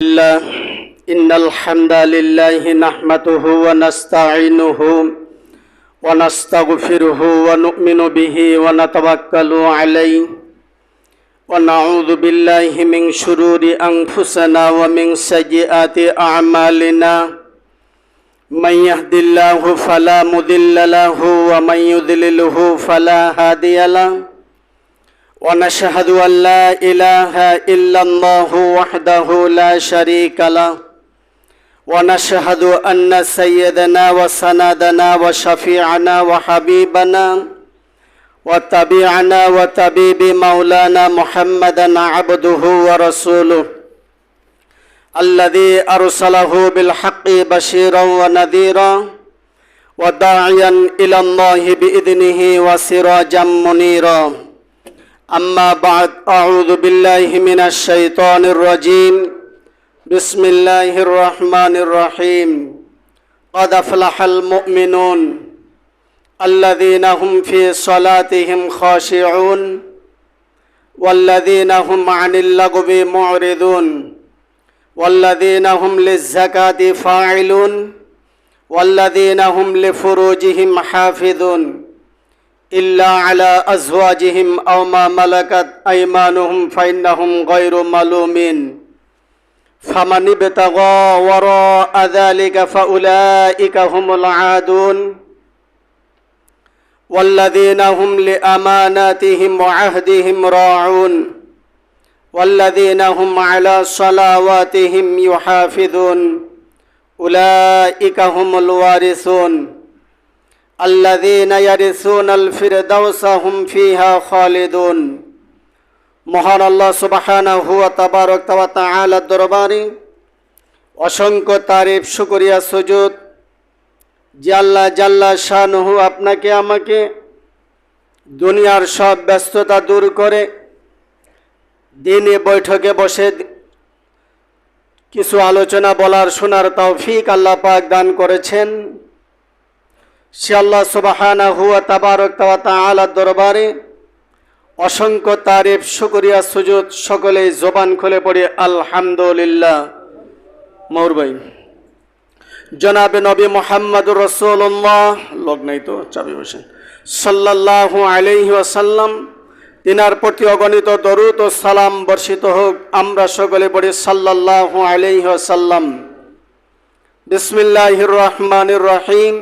الله إن الحمد لله نحمده ونستعينه ونستغفره ونؤمن به ونتوكل عليه ونعوذ بالله من شرور أنفسنا ومن سيئات أعمالنا من يهد الله فلا مضل له ومن يضلله فلا هادي له ونشهد أن لا إله إلا الله وحده لا شريك له ونشهد أن سيدنا وسندنا وشفيعنا وحبيبنا وطبيعنا وطبيب مولانا محمدا عبده ورسوله الذي أرسله بالحق بشيرا ونذيرا وداعيا إلى الله بإذنه وسراجا منيرا أما بعد أعوذ بالله من الشيطان الرجيم بسم الله الرحمن الرحيم قد أفلح المؤمنون الذين هم في صلاتهم خاشعون والذين هم عن اللغو معرضون والذين هم للزكاة فاعلون والذين هم لفروجهم حافظون إلا على أزواجهم أو ما ملكت أيمانهم فإنهم غير ملومين فمن ابتغى وراء ذلك فأولئك هم العادون والذين هم لأماناتهم وعهدهم راعون والذين هم على صلواتهم يحافظون أولئك هم الوارثون الذين يرثون الفردوس هم فيها خالدون মহান আল্লাহ সুবহানাহু ওয়া তাবারাক ওয়া তাআলা দরবারে অসংখ্য তারিফ শুকরিয়া সুজুদ যে আল্লাহ জাল্লা শানুহু আপনাকে আমাকে দুনিয়ার সব ব্যস্ততা দূর করে দিনে বৈঠকে বসে কিছু আলোচনা বলার শোনার তৌফিক আল্লাহ পাক দান করেছেন। সে আল্লাহ সুবহানাহু ওয়া তাবারাক ওয়া তাআলা দরবারে অসংখ্য তারিফ শুকরিয়া সুজুদ সকলেই জবান খুলে পড়ে আলহামদুলিল্লাহ। মৌর ভাই জনাবে নবী মুহাম্মদুর রাসূলুল্লাহ লোক নাই তো চাবি বসেন সাল্লাল্লাহু আলাইহি ওয়াসাল্লাম তিনার প্রতি অগণিত দরুদ ও সালাম বর্ষিত হোক। আমরা সকলে পড়ি সাল্লাল্লাহু আলাইহি ওয়াসাল্লাম। বিসমিল্লাহির রহমানির রহিম।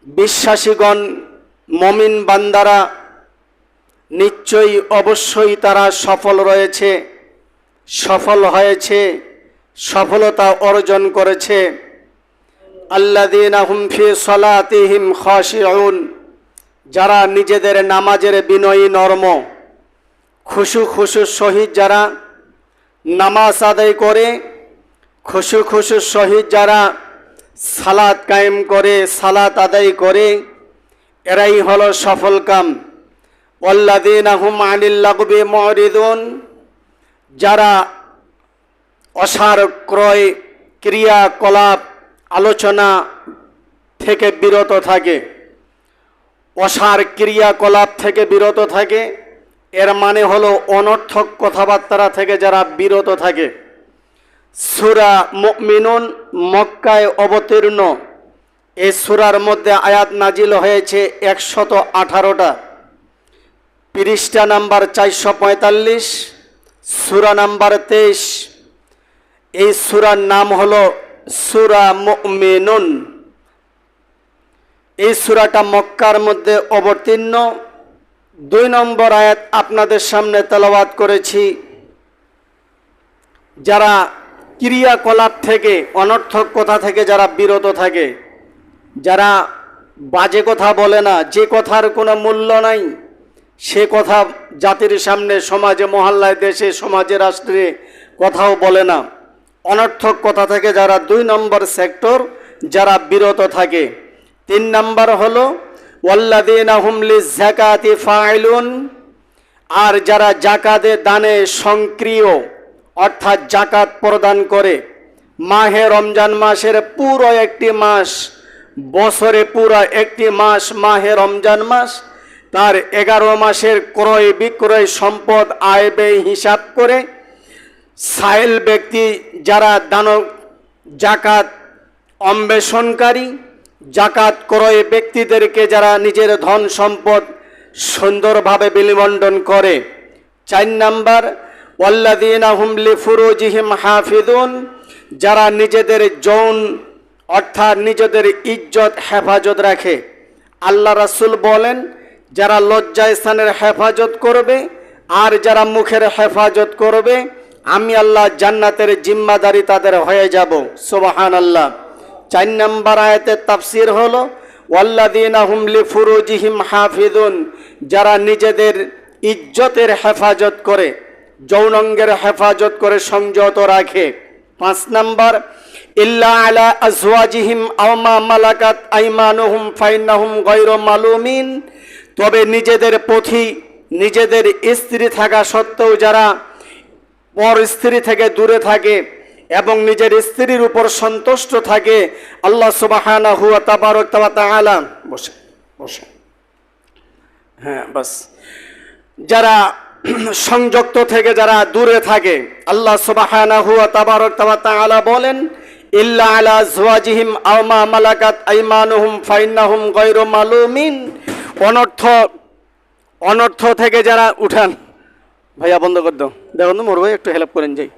বিশ্বাসীগণ মুমিন বান্দারা নিশ্চয়ই অবশ্যই তারা সফল রয়েছে, সফল হয়েছে, সফলতা অর্জন করেছে। আল্লাযীনা হুম ফি সালাতিহিম খাশিউন, যারা নিজেদের নামাজের বিনয়ী নরম খুশু সহিত যারা নামাজ আদায় করে, খুশু সহিত যারা সালাত কায়েম করে, সালাত আদায় করে, এরাই হলো সফল কাম। ওয়াল্লাযীনা হুম আনিল লাগবি মুরিদুন, যারা অসার ক্রয় ক্রিয়াকলাপ আলোচনা থেকে বিরত থাকে, অসার ক্রিয়াকলাপ থেকে বিরত থাকে, এর মানে হলো অনর্থক কথাবার্তা থেকে যারা বিরত থাকে। সূরা মুমিনুন মক্কায় অবতীর্ণ। এই সূরার মধ্যে আয়াত নাজিল হয়েছে 118টা। পৃষ্ঠা নাম্বার 445, সূরা নাম্বার 23। এই সূরার নাম হলো সূরা মুমিনুন। এই সূরাটা মক্কার মধ্যে অবতীর্ণ। 2 নম্বর আয়াত আপনাদের সামনে তেলাওয়াত করেছি। যারা ক্রিয়াকলাপ থেকে অনর্থক কথা থেকে যারা বিরত থাকে, যারা বাজে কথা বলে না, যে কথার কোনো মূল্য নাই সে কথা জাতির সামনে, সমাজে, মহল্লায়, দেশে, সমাজে, রাষ্ট্রে কথাও বলে না, অনর্থক কথা থেকে যারা 2 নম্বর সেক্টর যারা বিরত থাকে। 3 নম্বর হলো ওয়াল্লাযীনা হুম লিয-যাকাতি ফাইলুন, আর যারা যাকাতে দানে সক্রিয় অর্থাৎ যাকাত প্রদান করে। মাহে রমজান মাসের পুরো একটি মাস, বছরে পুরো একটি মাস মাহে রমজান মাস, তার 11 মাসের ক্রয় বিক্রয় সম্পদ আয় ব্যয় হিসাব করে সাইল ব্যক্তি যারা দান জাকাত অন্বেষণকারী, জাকাত ক্রয় ব্যক্তিদেরকে যারা নিজের ধন সম্পদ সুন্দরভাবে বিলিবন্টন করে। 4 নাম্বার ওয়াল্লাযীনা হুম লিফুরুজিহিম হাফিজুন, যারা নিজেদের যৌন অর্থাৎ নিজেদের ইজ্জত হেফাজত রাখে। আল্লাহ রাসূল বলেন, যারা লজ্জাস্থানের হেফাজত করবে আর যারা মুখের হেফাজত করবে, আমি আল্লাহ জান্নাতের জিম্মাদারি তাদের হয়ে যাব। সুবহানাল্লাহ। 4 নম্বর আয়াতের তাফসীর হলো ওয়াল্লাযীনা হুম লিফুরুজিহিম হাফিজুন, যারা নিজেদের ইজ্জতের হেফাজত করে, যৌনাঙ্গের হেফাজত করে, সংযত রাখে। 5 নম্বর ইল্লা আলা আজওয়াজিহিম আও মা মালাকাত আইমানুহুম ফাইন্নাহুম গায়রু মালুমিন, তবে নিজেদের পথি নিজেদের স্ত্রী থাকা সত্ত্বেও যারা পর স্ত্রী থেকে দূরে থাকে এবং নিজের স্ত্রীর উপর সন্তুষ্ট থাকে, আল্লাহ সুবহানাহু ওয়া তাআলা বসে বসে হ্যাঁ বাস, যারা সংযুক্ত থেকে যারা দূরে থাকে, আল্লাহ সুবহানাহু ওয়া তাআলা বলেন ইল্লা আলা আজওয়াজিহিম আও মা মালাকাত আইমানুহুম ফাইন্নাহুম গায়রু মালুমিন। অনর্থ থেকে যারা উঠান, ভাইয়া বন্ধ করে দাও, দেখুন তো মোর ভাই একটু হেল্প করেন যাই।